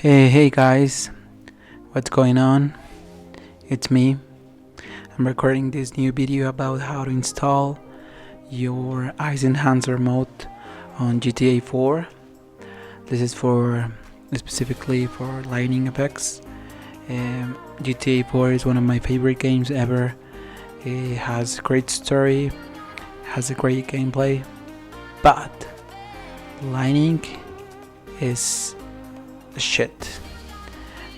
Hey guys, what's going on? It's me. I'm recording this new video about how to install your Ice Enhancer mode on GTA 4. This is for specifically for lighting effects. GTA 4 is one of my favorite games ever. It has a great story, has a great gameplay, but lighting is shit.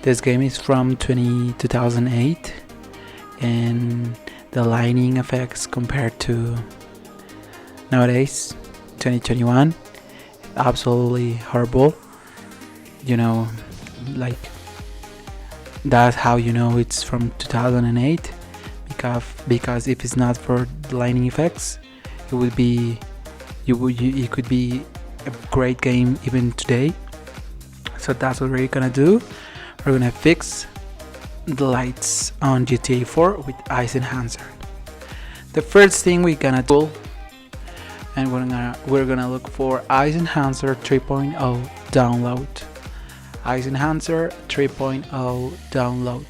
This game is from 2008 and the lighting effects compared to nowadays 2021 absolutely horrible. You know, like that's how you know it's from 2008 because if it's not for the lighting effects it would be it could be a great game even today. So that's what we're gonna do. We're gonna fix the lights on GTA 4 with Ice Enhancer. The first thing we're gonna do, and we're gonna look for Ice Enhancer 3.0 download. Ice Enhancer 3.0 download.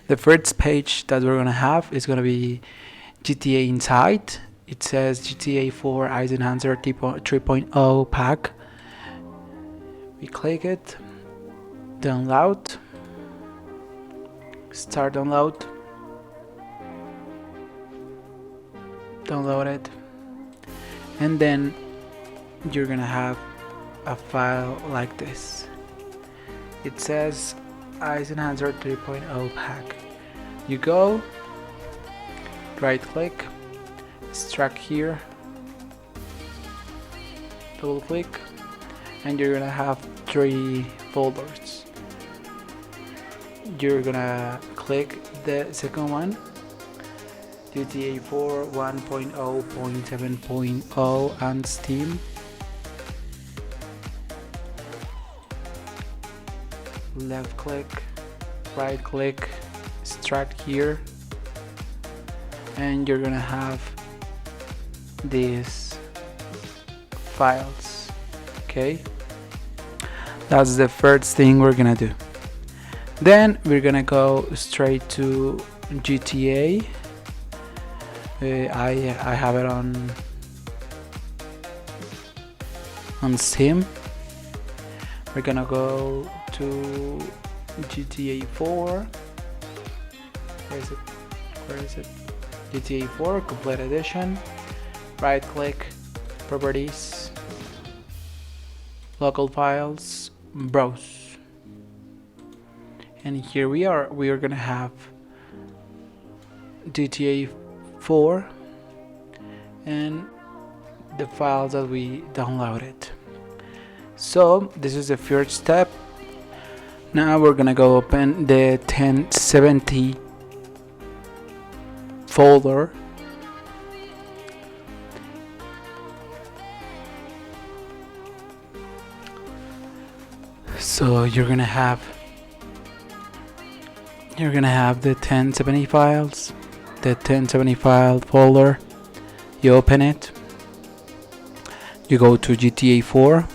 The first page that we're gonna have is gonna be GTA Inside. It says GTA 4 Ice Enhancer 3.0 pack. We click it, download, start download, download it, and then you're gonna have a file like this. It says Ice Enhancer 3.0 pack. You go, right click, extract here, double click, and you're gonna have 3 folders. You're gonna click the second one, GTA 4 1.0.7.0 and Steam. Left click, right click, extract here, and you're gonna have these files. Okay, that's the first thing we're gonna do. Then we're gonna go straight to GTA. I have it on Steam. We're gonna go to GTA 4. Where is it? GTA 4 Complete Edition. Right click, Properties, Local Files, Browse. And here we are gonna have GTA 4 and the files that we downloaded. So this is the first step. Now we're gonna go open the 1070 folder. So you're gonna have the 1070 files, the 1070 file folder. You open it, you go to GTA 4,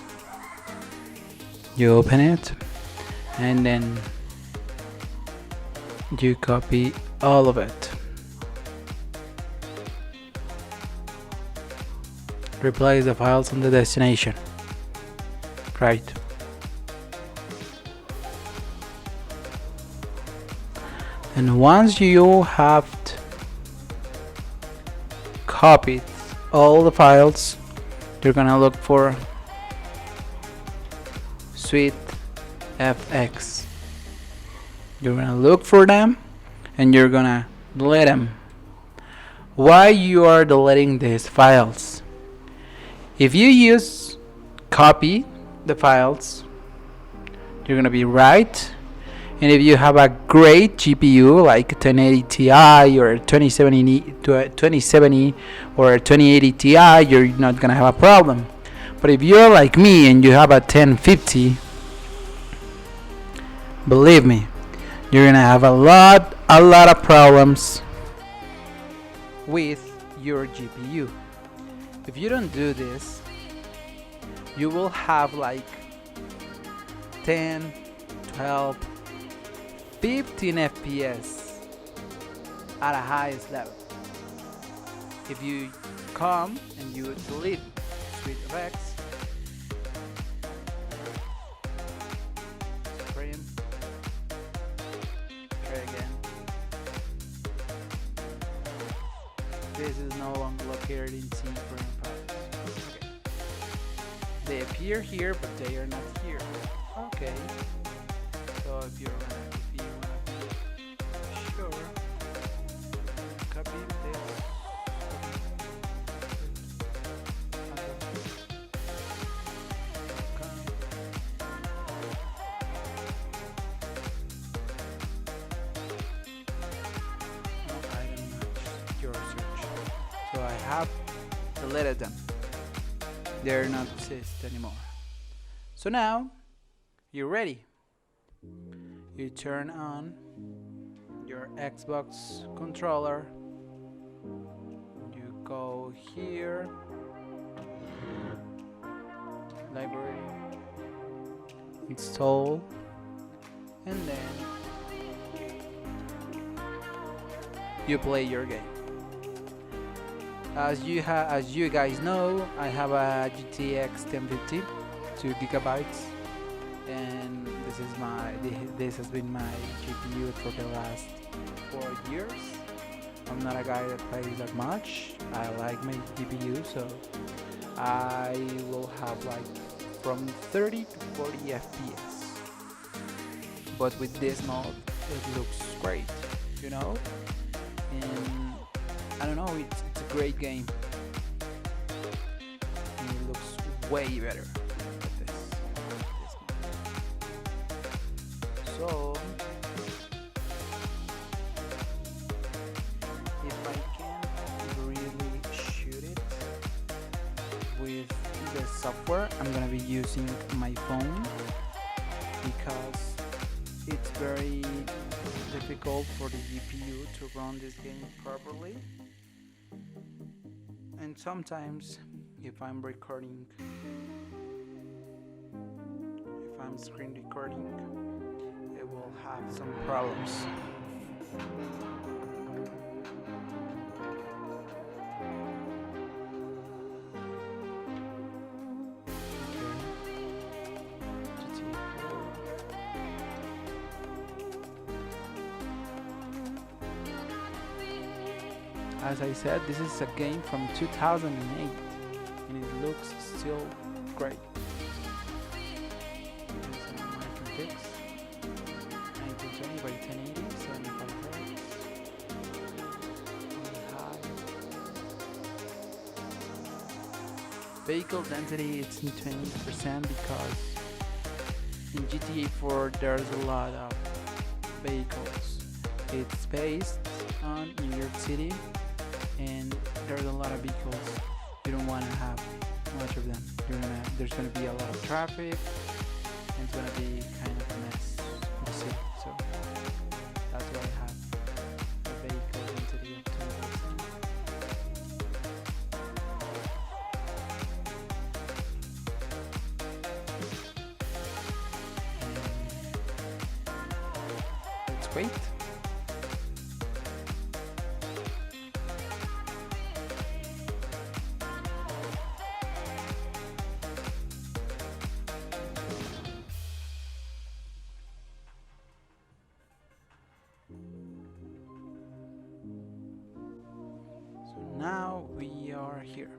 you open it, and then you copy all of it, replace the files on the destination, right? And once you have copied all the files, you're gonna look for Sweet FX. You're gonna look for them and you're gonna delete them. Why you are deleting these files? If you use copy the files, you're gonna be right. And if you have a great GPU like a 1080 Ti or 2070 or a 2080 Ti, you're not gonna have a problem. But if you're like me and you have a 1050, believe me, you're gonna have a lot of problems with your GPU. If you don't do this, you will have like 10, 12, 15 FPS at a highest level. If you come and you delete SweetFX, Supreme, try again. This is no longer located in C frame files. Okay. They appear here, but they are not here. Okay. So if you wanna be sure, copy this. So I have deleted them. They're not exist anymore. So now you're ready. You turn on your Xbox controller. You go here, library, install, and then you play your game. As you guys know, I have a GTX 1050, 2 gigabytes, and this has been my GPU for the last 4 years. I'm not a guy that plays that much. I like my GPU, so I will have like from 30 to 40 FPS. But with this mod, it looks great, you know. And I don't know, it's a great game. And it looks way better with this mod. So if I can really shoot it with the software, I'm gonna be using my phone because it's very difficult for the GPU to run this game properly. And sometimes if I'm screen recording, it will have some problems. As I said, this is a game from 2008 and it looks still great. This is an American fix, 1920 by 1080, 75 Hz, high. Vehicle density it's in 20% because in GTA 4 there's a lot of vehicles. It's based on New York City, and there's a lot of vehicles. You don't want to have much of them. There's going to be a lot of traffic, and it's going to be kind of a mess in the city. So that's why I have a vehicle density of 20%. Let's wait. Now we are here.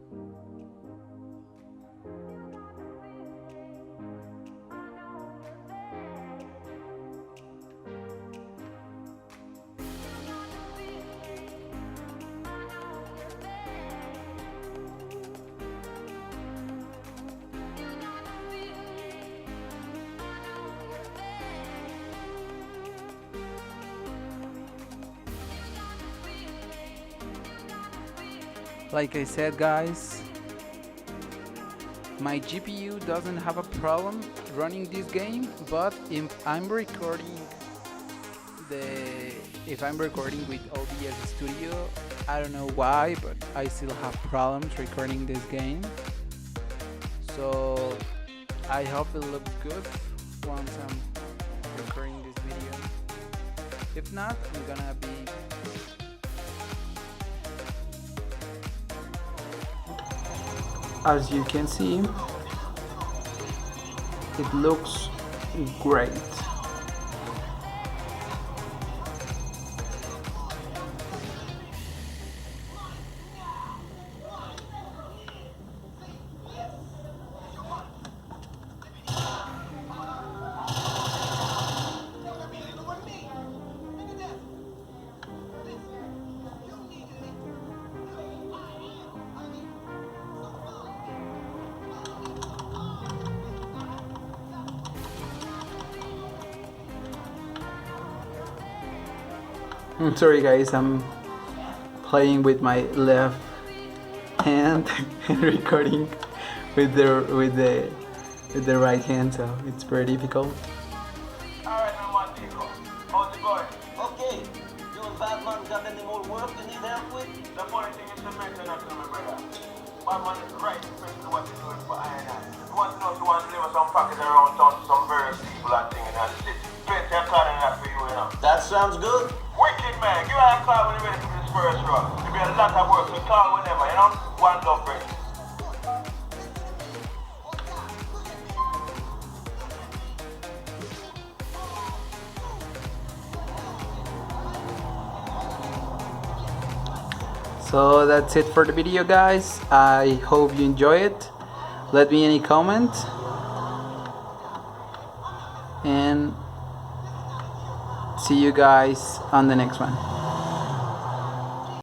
Like I said, guys, my GPU doesn't have a problem running this game, but if I'm recording with OBS Studio, I don't know why, but I still have problems recording this game. So I hope it looks good once I'm recording this video. If not, I'm gonna be as you can see, it looks great. I'm sorry guys, I'm playing with my left hand and recording with the right hand, so it's very difficult. Alright, man, Tico. How's it going? Okay. You and Batman got any more work you need help with? The funny thing is to mention that to my brother. Batman is right, especially what he's doing for Iron Man. You want to know if you want to deliver some package around town to some various people and things in the city. Plenty of calling that for you, you know. That sounds good. Wicked, man. Give her a call when you're ready for this first run. There'll be a lot of work, so call whenever, you know? One love, friend. So that's it for the video guys. I hope you enjoy it. Let me any comment and see you guys on the next one.